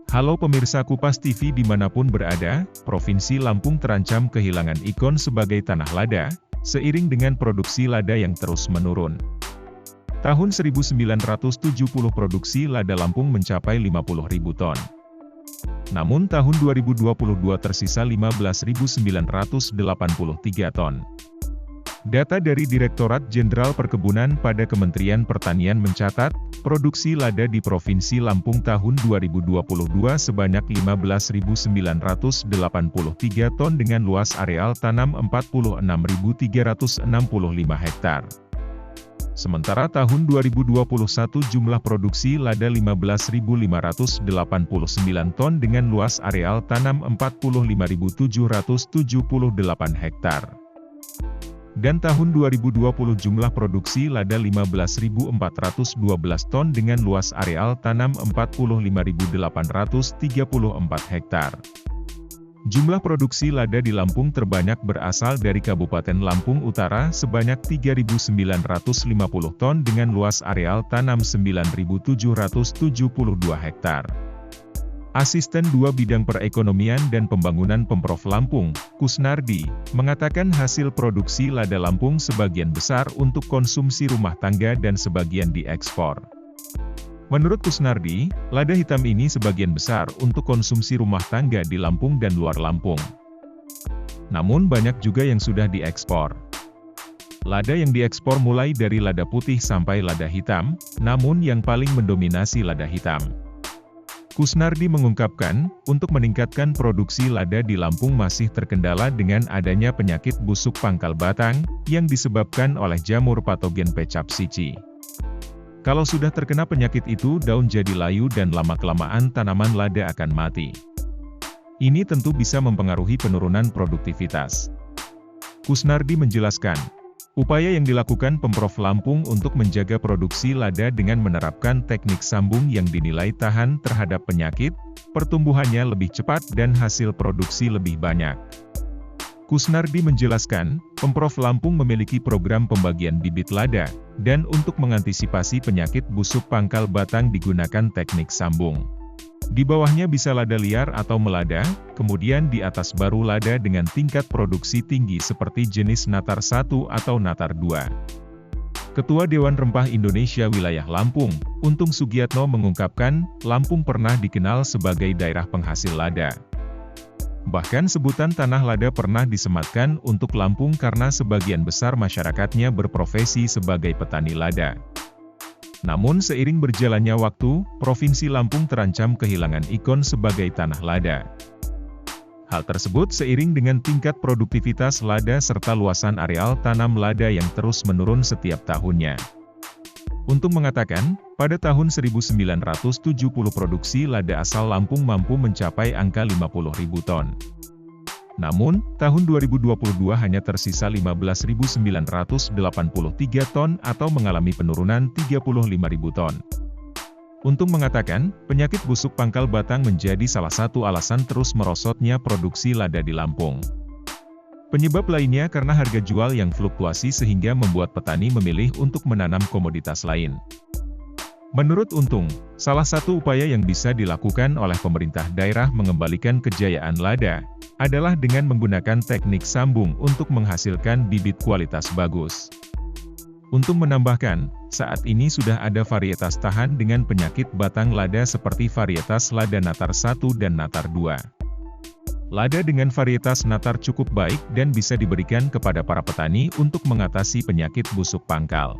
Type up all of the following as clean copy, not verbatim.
Halo pemirsa Kupas TV dimanapun berada, Provinsi Lampung terancam kehilangan ikon sebagai tanah lada, seiring dengan produksi lada yang terus menurun. Tahun 1970 produksi lada Lampung mencapai 50.000 ton. Namun tahun 2022 tersisa 15.983 ton. Data dari Direktorat Jenderal Perkebunan pada Kementerian Pertanian mencatat, produksi lada di Provinsi Lampung tahun 2022 sebanyak 15.983 ton dengan luas areal tanam 46.365 hektar. Sementara tahun 2021 jumlah produksi lada 15.589 ton dengan luas areal tanam 45.778 hektar. Dan tahun 2020 jumlah produksi lada 15.412 ton dengan luas areal tanam 45.834 hektar. Jumlah produksi lada di Lampung terbanyak berasal dari Kabupaten Lampung Utara sebanyak 3.950 ton dengan luas areal tanam 9.772 hektar. Asisten 2 Bidang Perekonomian dan Pembangunan Pemprov Lampung, Kusnardi, mengatakan hasil produksi lada Lampung sebagian besar untuk konsumsi rumah tangga dan sebagian diekspor. Menurut Kusnardi, lada hitam ini sebagian besar untuk konsumsi rumah tangga di Lampung dan luar Lampung. Namun banyak juga yang sudah diekspor. Lada yang diekspor mulai dari lada putih sampai lada hitam, namun yang paling mendominasi lada hitam. Kusnardi mengungkapkan, untuk meningkatkan produksi lada di Lampung masih terkendala dengan adanya penyakit busuk pangkal batang, yang disebabkan oleh jamur patogen P. capsici. Kalau sudah terkena penyakit itu daun jadi layu dan lama-kelamaan tanaman lada akan mati. Ini tentu bisa mempengaruhi penurunan produktivitas. Kusnardi menjelaskan, upaya yang dilakukan Pemprov Lampung untuk menjaga produksi lada dengan menerapkan teknik sambung yang dinilai tahan terhadap penyakit, pertumbuhannya lebih cepat dan hasil produksi lebih banyak. Kusnardi menjelaskan, Pemprov Lampung memiliki program pembagian bibit lada, dan untuk mengantisipasi penyakit busuk pangkal batang digunakan teknik sambung. Di bawahnya bisa lada liar atau melada, kemudian di atas baru lada dengan tingkat produksi tinggi seperti jenis Natar 1 atau Natar 2. Ketua Dewan Rempah Indonesia Wilayah Lampung, Untung Sugiatno mengungkapkan, Lampung pernah dikenal sebagai daerah penghasil lada. Bahkan sebutan tanah lada pernah disematkan untuk Lampung karena sebagian besar masyarakatnya berprofesi sebagai petani lada. Namun seiring berjalannya waktu, Provinsi Lampung terancam kehilangan ikon sebagai tanah lada. Hal tersebut seiring dengan tingkat produktivitas lada serta luasan areal tanam lada yang terus menurun setiap tahunnya. Untung mengatakan, pada tahun 1970 produksi lada asal Lampung mampu mencapai angka 50.000 ton. Namun, tahun 2022 hanya tersisa 15.983 ton atau mengalami penurunan 35.000 ton. Untung mengatakan, penyakit busuk pangkal batang menjadi salah satu alasan terus merosotnya produksi lada di Lampung. Penyebab lainnya karena harga jual yang fluktuasi sehingga membuat petani memilih untuk menanam komoditas lain. Menurut Untung, salah satu upaya yang bisa dilakukan oleh pemerintah daerah mengembalikan kejayaan lada, adalah dengan menggunakan teknik sambung untuk menghasilkan bibit kualitas bagus. Untung menambahkan, saat ini sudah ada varietas tahan dengan penyakit batang lada seperti varietas lada Natar 1 dan Natar 2. Lada dengan varietas Natar cukup baik dan bisa diberikan kepada para petani untuk mengatasi penyakit busuk pangkal.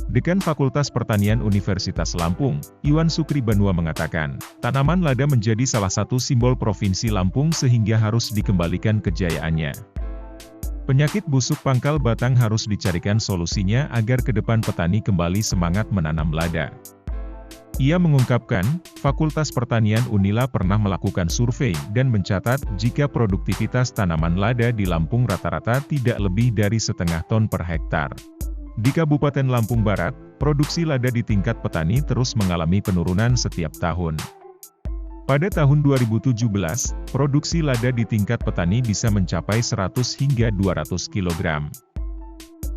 Dekan Fakultas Pertanian Universitas Lampung, Iwan Sukri Banua mengatakan, tanaman lada menjadi salah satu simbol Provinsi Lampung sehingga harus dikembalikan kejayaannya. Penyakit busuk pangkal batang harus dicarikan solusinya agar ke depan petani kembali semangat menanam lada. Ia mengungkapkan, Fakultas Pertanian Unila pernah melakukan survei dan mencatat jika produktivitas tanaman lada di Lampung rata-rata tidak lebih dari setengah ton per hektar. Di Kabupaten Lampung Barat, produksi lada di tingkat petani terus mengalami penurunan setiap tahun. Pada tahun 2017, produksi lada di tingkat petani bisa mencapai 100 hingga 200 kg.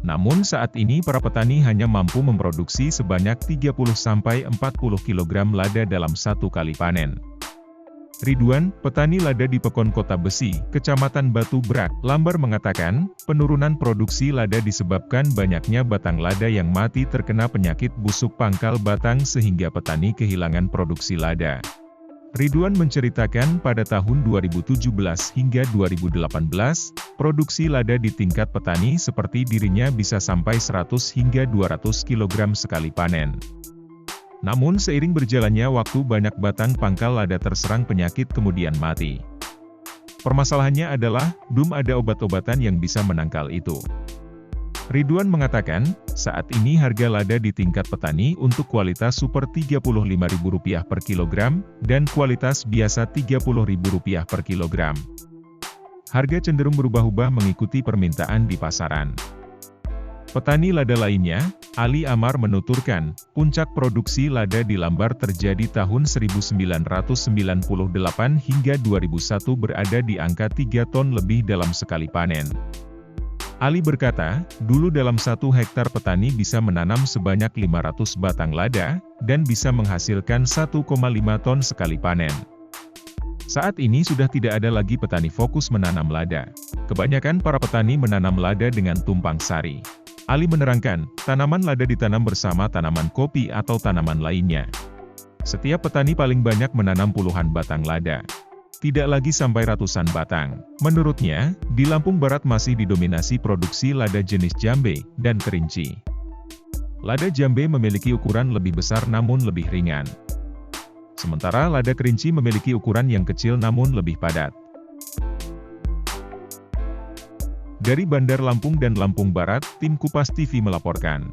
Namun saat ini para petani hanya mampu memproduksi sebanyak 30-40 kg lada dalam satu kali panen. Ridwan, petani lada di Pekon Kota Besi, Kecamatan Batu Brak, Lambar mengatakan, penurunan produksi lada disebabkan banyaknya batang lada yang mati terkena penyakit busuk pangkal batang sehingga petani kehilangan produksi lada. Ridwan menceritakan pada tahun 2017 hingga 2018, produksi lada di tingkat petani seperti dirinya bisa sampai 100 hingga 200 kg sekali panen. Namun seiring berjalannya waktu banyak batang pangkal lada terserang penyakit kemudian mati. Permasalahannya adalah, belum ada obat-obatan yang bisa menangkal itu. Ridwan mengatakan, saat ini harga lada di tingkat petani untuk kualitas super Rp35.000 per kilogram, dan kualitas biasa Rp30.000 per kilogram. Harga cenderung berubah-ubah mengikuti permintaan di pasaran. Petani lada lainnya, Ali Amar menuturkan, puncak produksi lada di Lambar terjadi tahun 1998 hingga 2001 berada di angka 3 ton lebih dalam sekali panen. Ali berkata, dulu dalam 1 hektar petani bisa menanam sebanyak 500 batang lada, dan bisa menghasilkan 1,5 ton sekali panen. Saat ini sudah tidak ada lagi petani fokus menanam lada. Kebanyakan para petani menanam lada dengan tumpang sari. Ali menerangkan, tanaman lada ditanam bersama tanaman kopi atau tanaman lainnya. Setiap petani paling banyak menanam puluhan batang lada. Tidak lagi sampai ratusan batang. Menurutnya, di Lampung Barat masih didominasi produksi lada jenis jambe dan kerinci. Lada jambe memiliki ukuran lebih besar namun lebih ringan. Sementara lada kerinci memiliki ukuran yang kecil namun lebih padat. Dari Bandar Lampung dan Lampung Barat, tim Kupas TV melaporkan.